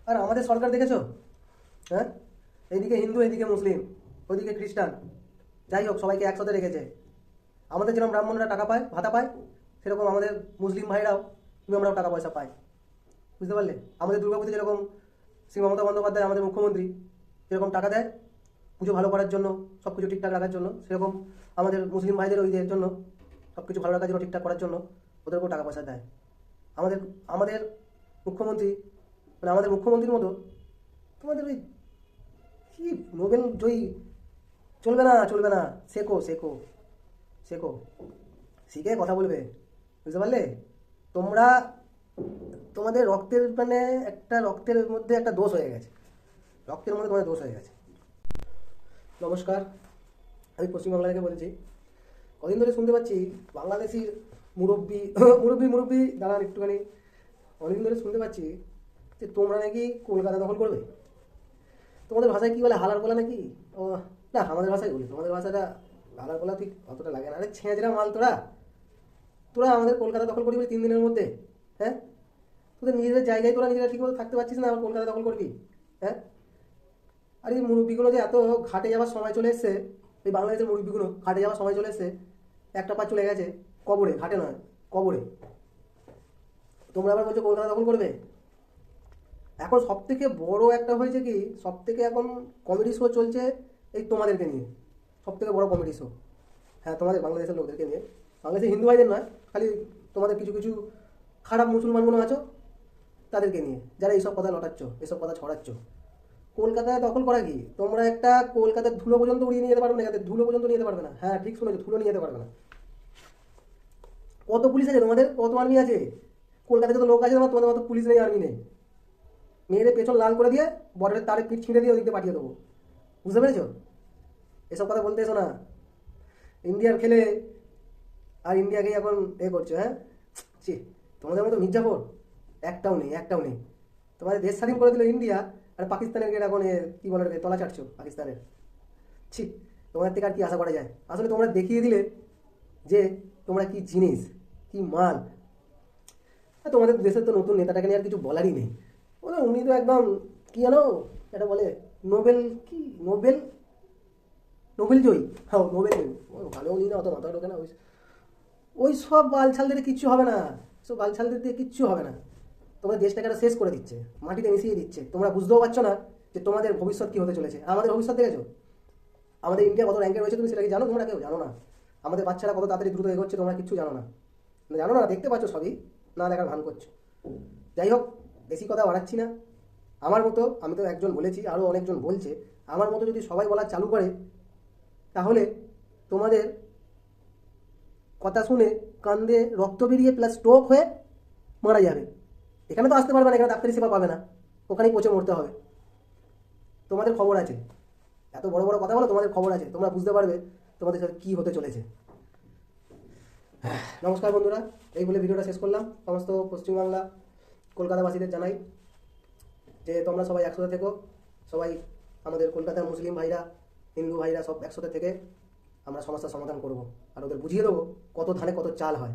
আর আমাদের সরকার দেখেছো, হ্যাঁ, এইদিকে হিন্দু এইদিকে মুসলিম ওইদিকে খ্রিস্টান, যাই হোক সবাইকে একসাথে রেখেছে। আমাদের যেরকম ব্রাহ্মণরা টাকা পায় ভাতা পায়, সেরকম আমাদের মুসলিম ভাইরাও আমরাও টাকা পয়সা পাই। বুঝতে পারলে? আমাদের দুর্গাপুজো যেরকম শ্রী মমতা বন্দ্যোপাধ্যায় আমাদের মুখ্যমন্ত্রী যেরকম টাকা দেয় পুজো ভালো করার জন্য, সব কিছু ঠিকঠাক রাখার জন্য, সেরকম আমাদের মুসলিম ভাইদের ওই জন্য সব কিছু ভালো রাখার জন্য, ঠিকঠাক করার জন্য ওদেরকেও টাকা পয়সা দেয়। আমাদের আমাদের মুখ্যমন্ত্রী, মানে আমাদের মুখ্যমন্ত্রীর মতো তোমাদের ওই কি নোবেল জয়ী চলবে না, চলবে না। শেখো শেখো শেখো, শিখে কথা বলবে। বুঝতে পারলে? তোমরা তোমাদের রক্তের মানে একটা রক্তের মধ্যে একটা দোষ হয়ে গেছে, রক্তের মধ্যে তোমাদের দোষ হয়ে গেছে। নমস্কার, আমি পশ্চিমবাংলা থেকে বলছি। কদিন ধরে শুনতে পাচ্ছি বাংলাদেশির মুরব্বী মুরব্বী মুরব্বী দাঁড়ান একটুখানি, অনেকদিন ধরে শুনতে পাচ্ছি যে তোমরা নাকি কলকাতা দখল করবে। তোমাদের ভাষায় কী বলে, হালার বলা নাকি? ও না, আমাদের ভাষায় বলি, তোমাদের ভাষাটা হালার বলা ঠিক অতটা লাগে না। আরে ছেঁচড়া মাল তোরা, তোরা আমাদের কলকাতা দখল করবি 3 দিনের মধ্যে? হ্যাঁ, তোদের নিজেদের জায়গায় তোরা নিজেরা ঠিক মতো থাকতে পারছিস না, আবার কলকাতা দখল করবি? হ্যাঁ, আর এই মুরব্বীগুলো যে এত ঘাটে যাওয়ার সময় চলে এসছে, এই বাংলাদেশের মুরব্বীগুলো ঘাটে যাওয়ার সময় চলে এসছে, একটা পা চলে গেছে কবরে, ঘাটে নয় কবরে। তোমরা আবার বলছো কলকাতা দখল করবে। এখন সব থেকে বড় একটা হয়েছে কি, সব থেকে এখন কমেডি শো চলছে এই তোমাদেরকে নিয়ে, সব থেকে বড় কমেডি শো। হ্যাঁ, তোমাদের বাংলাদেশের লোকদেরকে নিয়ে, বাংলাদেশের হিন্দু ভাইদের নয়, খালি তোমাদের কিছু কিছু খারাপ মুসলমানগুলো আছো তাদেরকে নিয়ে, যারা এইসব কথা লটাচ্ছ, এইসব কথা ছড়াচ্ছ। কলকাতায় দখল করা কি, তোমরা একটা কলকাতার ধুলো পর্যন্ত উড়িয়ে নিয়ে যেতে পারবে না, এখানে ধুলো পর্যন্ত নিয়ে যেতে পারবে না। হ্যাঁ ঠিক শুনেছো, ধুলো নিয়ে যেতে পারবে না। কত পুলিশ আছে তোমাদের, কত আর্মি আছে? কলকাতায় তো লোক আছে, তোমাদের মতো পুলিশ নেই, আর্মি নেই। মেয়েদের পেছন লাল করে দিয়ে বর্ডারের তারে পিঠ ছিঁড়ে দিয়ে ওদিকে পাঠিয়ে দেবো। বুঝতে পেরেছো? এসব কথা বলতে এসো না। ইন্ডিয়ার খেলে আর ইন্ডিয়াকেই এখন করছো। হ্যাঁ, ছি, তোমাদের মতো মির্জাফর একটাও নেই, একটাও নেই। তোমাদের দেশ স্বাধীন করে দিল ইন্ডিয়া, আর পাকিস্তানের এখন কি বলে তলা চাটছো পাকিস্তানের। ছি, তোমাদের থেকে আর কি আশা করা যায়? আসলে তোমরা দেখিয়ে দিলে যে তোমরা কি জিনিস, কি মাল। তোমাদের দেশের তো নতুন নেতাটাকে নিয়ে আর কিছু বলারই নেই। উনি তো একদম কি জানো এটা বলে, নোবেল কি, নোবেল নোবেল জয়ী। হ্যাঁ নোবেল জয়ী, ভালো উনি না, অত মাথা ঢোকে না। ওই ওই সব বালছালদের কিচ্ছু হবে না, সব বালছালদের দিয়ে কিচ্ছু হবে না। তোমাদের দেশটাকে একটা শেষ করে দিচ্ছে, মাটিতে মিশিয়ে দিচ্ছে। তোমরা বুঝতেও পারছো না যে তোমাদের ভবিষ্যৎ কী হতে চলেছে। আমাদের ভবিষ্যৎ দেখেছো? আমাদের ইন্ডিয়া কত র্যাঙ্কে রয়েছে তুমি সেটা কি জানো? তোমরা কেউ জানো না। আমাদের বাচ্চারা কত তাড়াতাড়ি দ্রুত এগোচ্ছে তোমরা কিচ্ছু জানো না। জানো না, দেখতে পাচ্ছ সবই, না দেখার ভান করছো। যাই হোক, বেশি কথা বাড়াচ্ছি না। আমার মতো, আমি তো একজন বলেছি, আরও অনেকজন বলছে, আমার মতো যদি সবাই বলা চালু করে তাহলে তোমাদের কথা শুনে কান্দে রক্ত বেরিয়ে প্লাস স্ট্রোক হয়ে মারা যাবে। এখানে তো আসতে পারবে না, এখানে ডাক্তারি সেবা পাবে না, ওখানেই পচে মরতে হবে। তোমাদের খবর আছে, এত বড় বড় কথা বলো, তোমাদের খবর আছে, তোমরা বুঝতে পারবে তোমাদের সাথে কী হতে চলেছে। নমস্কার বন্ধুরা, এই বলে ভিডিওটা শেষ করলাম। সমস্ত পশ্চিমবাংলা কলকাতাবাসীদের জানাই যে তোমরা সবাই একসাথে থেকো। সবাই আমাদের কলকাতার মুসলিম ভাইরা, হিন্দু ভাইরা সব একসাথে থেকে আমরা সমস্যার সমাধান করব, আর ওদের বুঝিয়ে দেবো কত ধানে কত চাল হয়।